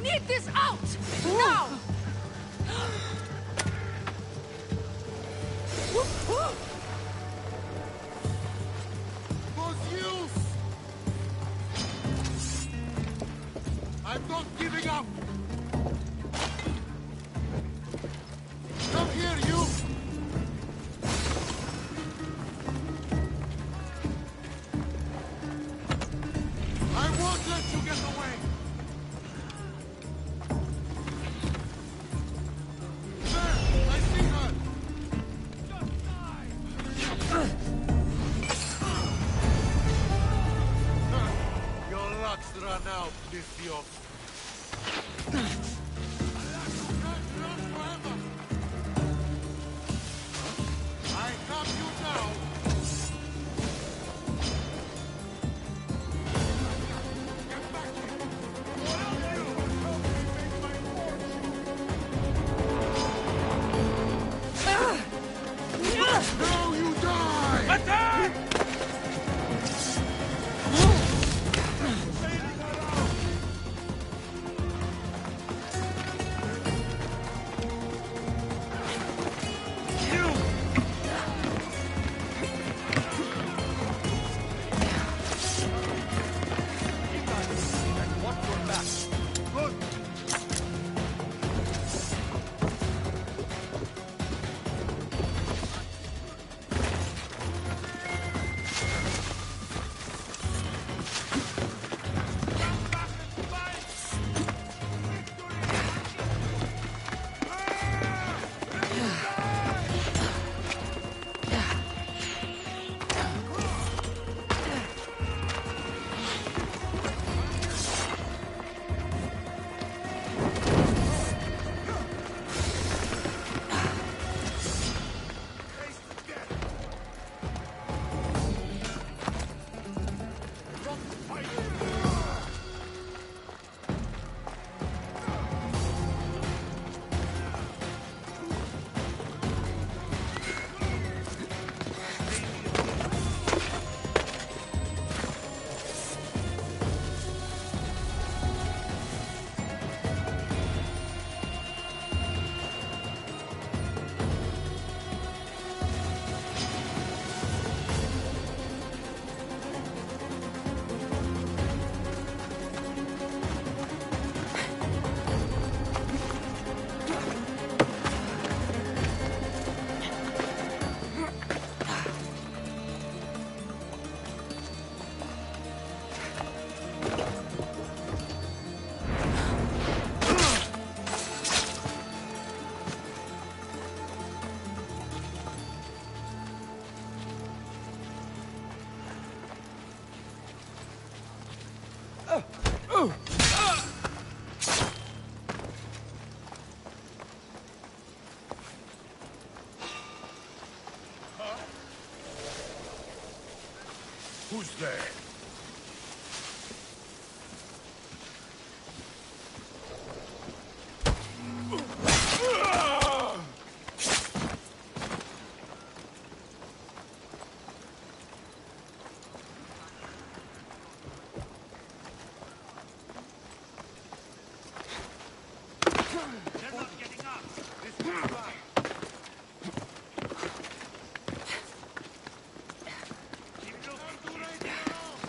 need this out! Now! I'm not giving up! Come here, you! I won't let you get away! There! I see her! Your luck's run out, Lithios. I have you now! Get back here! Now you die! Attack! Who's there? They're not getting up! This is right! Keep looking!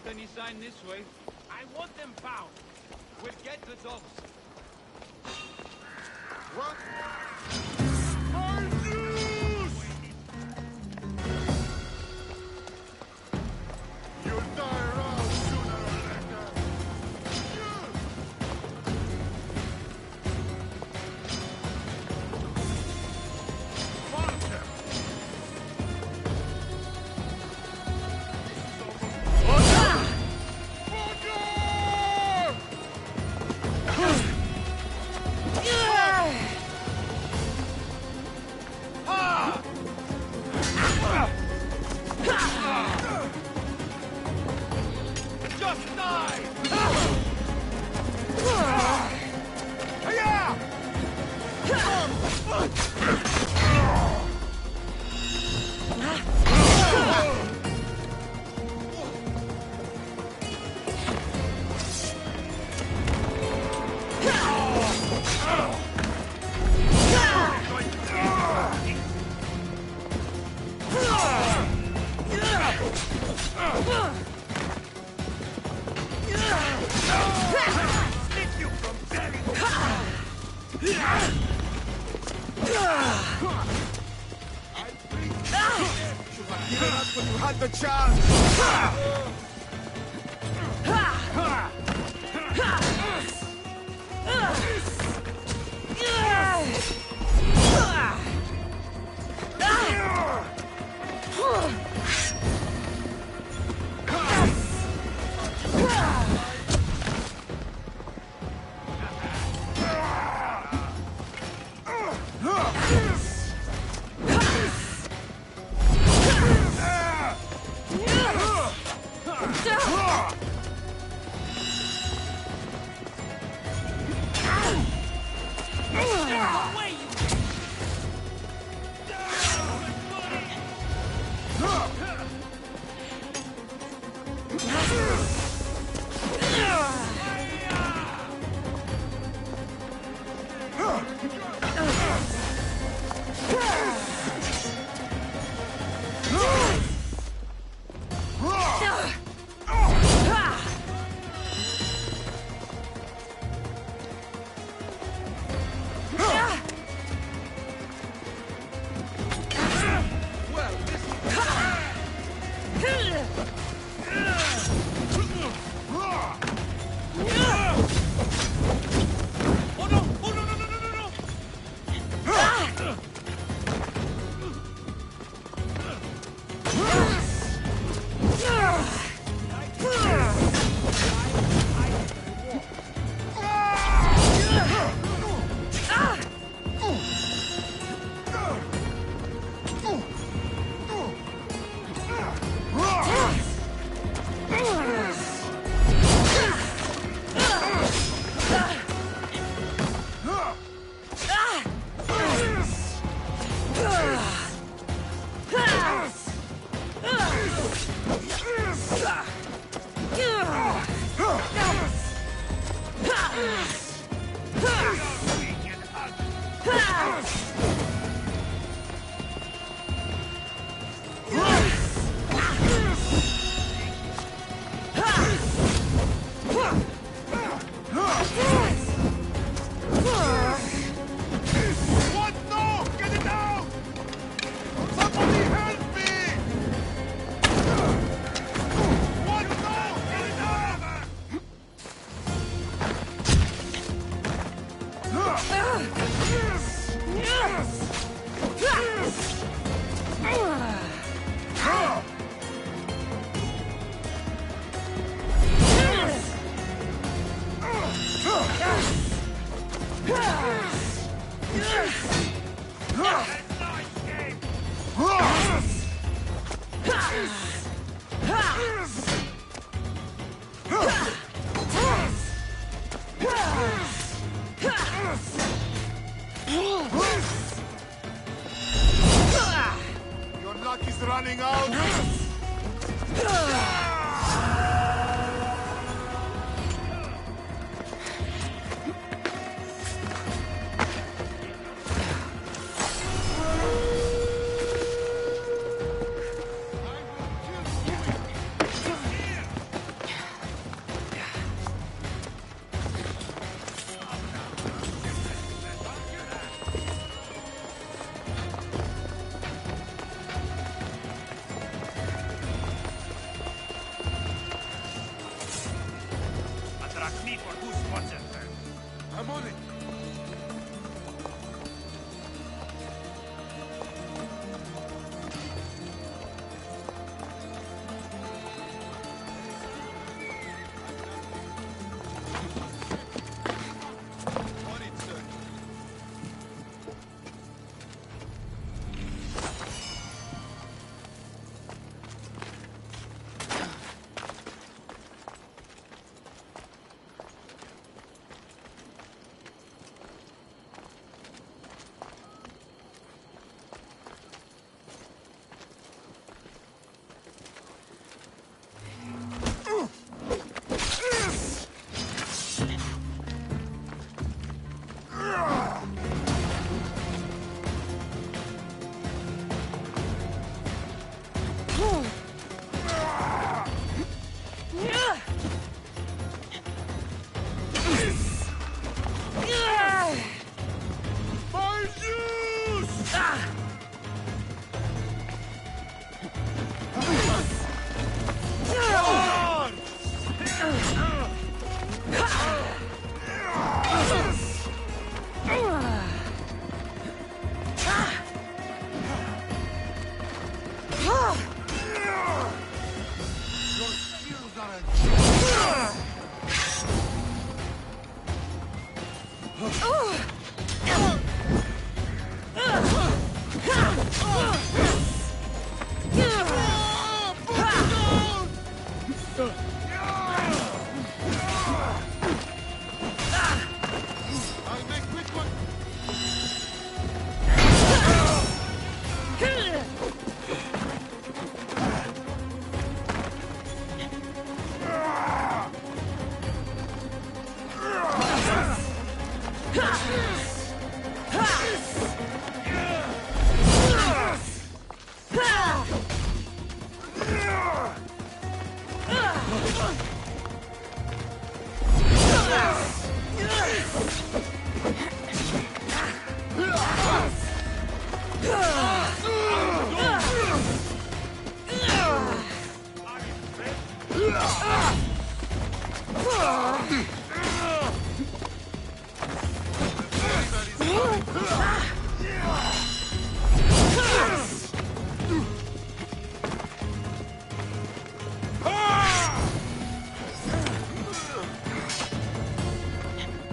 any sign this way. I want them found. We'll get the dogs. What? You'll die around sooner or later. Monster! Just die! Given up when you had the chance! Your luck is running out!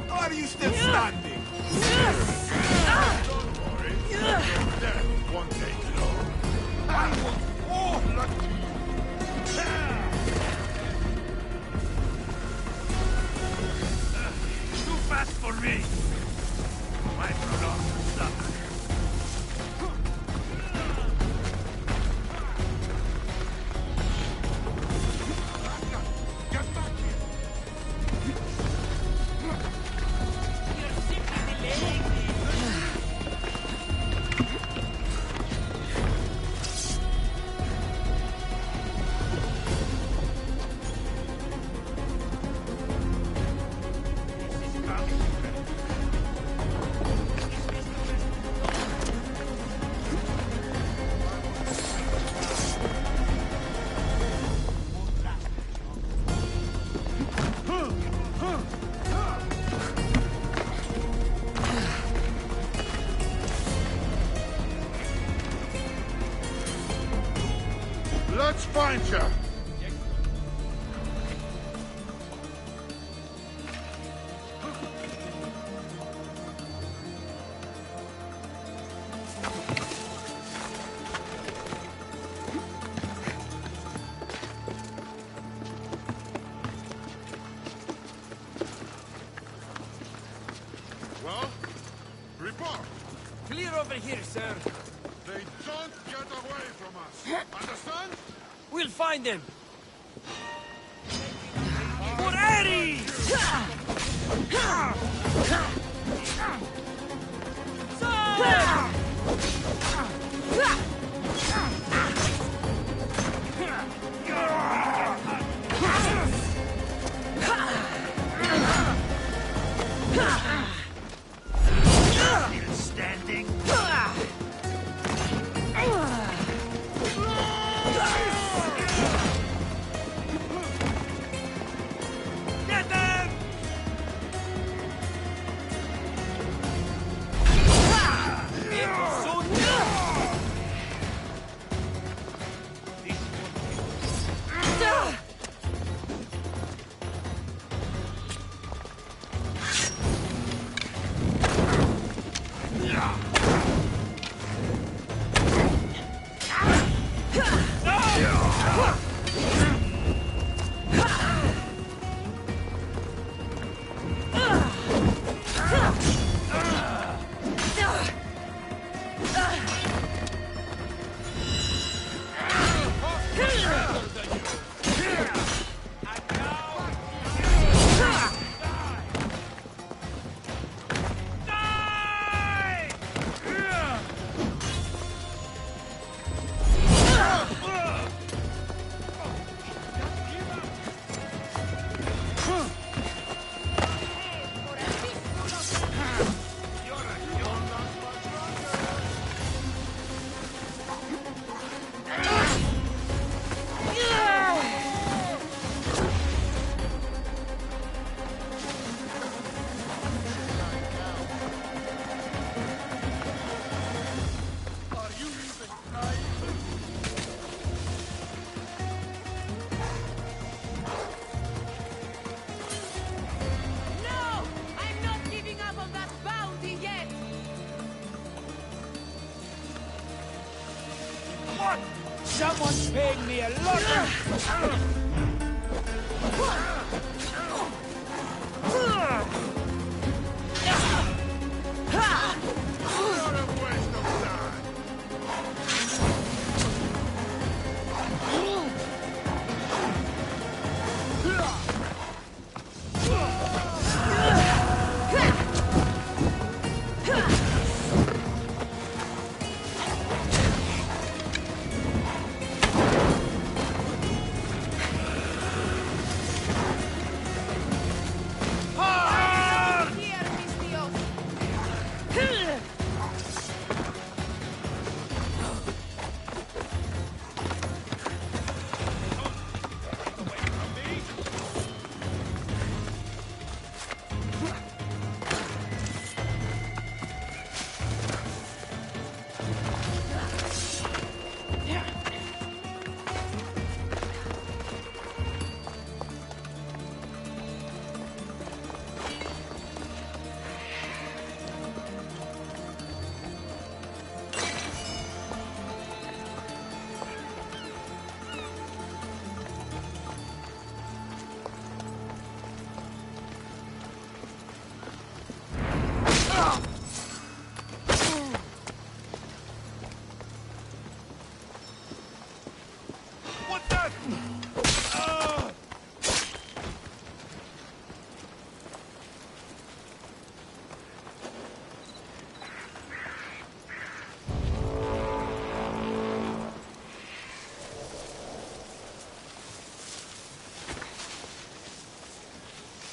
Are you still standing? Don't worry. Your death won't take long. I was all lucky. Too fast for me. My prolonged stomach. Get back here. Let's find you. Well, report. Clear over here, sir. They don't get away from us. Understand? We'll find them. For Ares! Still standing? Get them! What? Someone's paying me a lot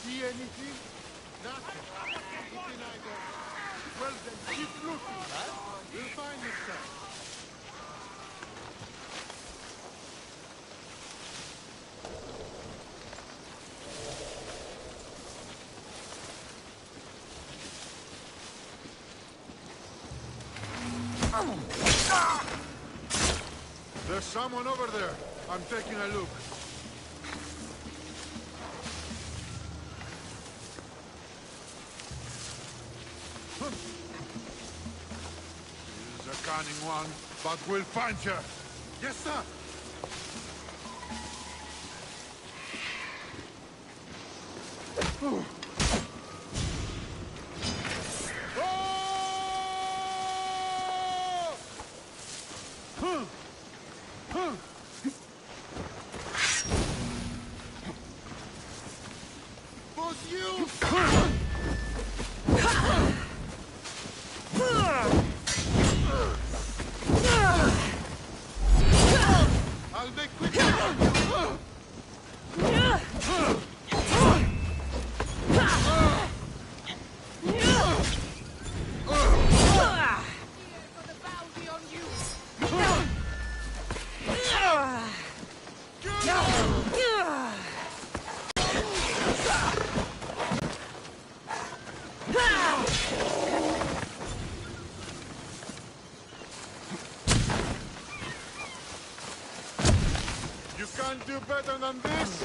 See anything? Nothing. Anything I don't. Well then, keep looking, huh? You'll find yourself. There's someone over there. I'm taking a look. This is a cunning one, but we'll find you. Yes, sir. I'll make quick. You can't do better than this?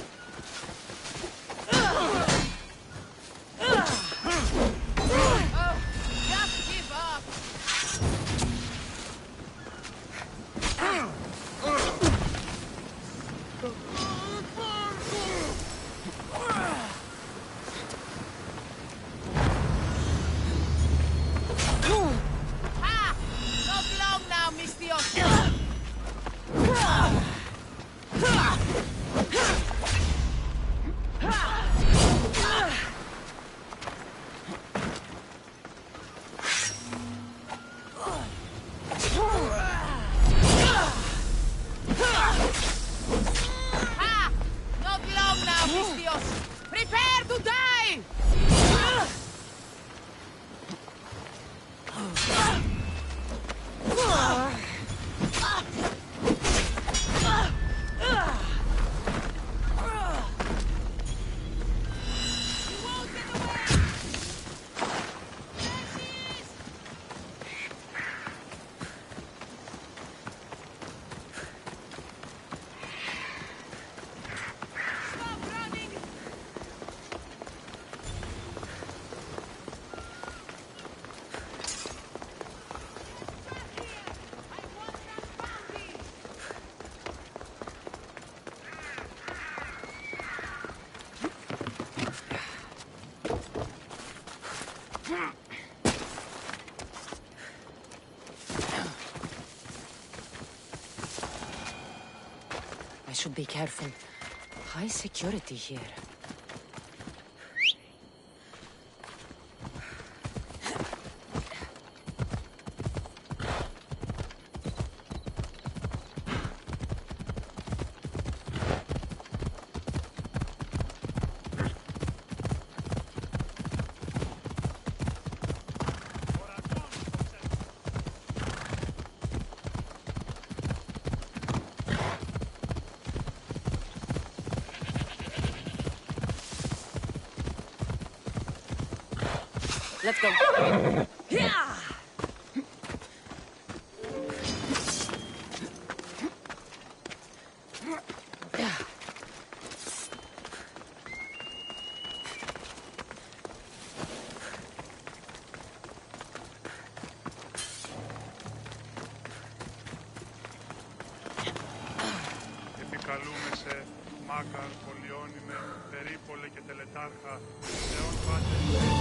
Oh, just give up! Ha! Not long now, Mr. should be careful. High security here. Let's go. Yeah! Επικαλούμε σε Μάκαρ, Πολιόνιμε, Περίπολε και Τελετάρχα, Θεόν Πάτερ.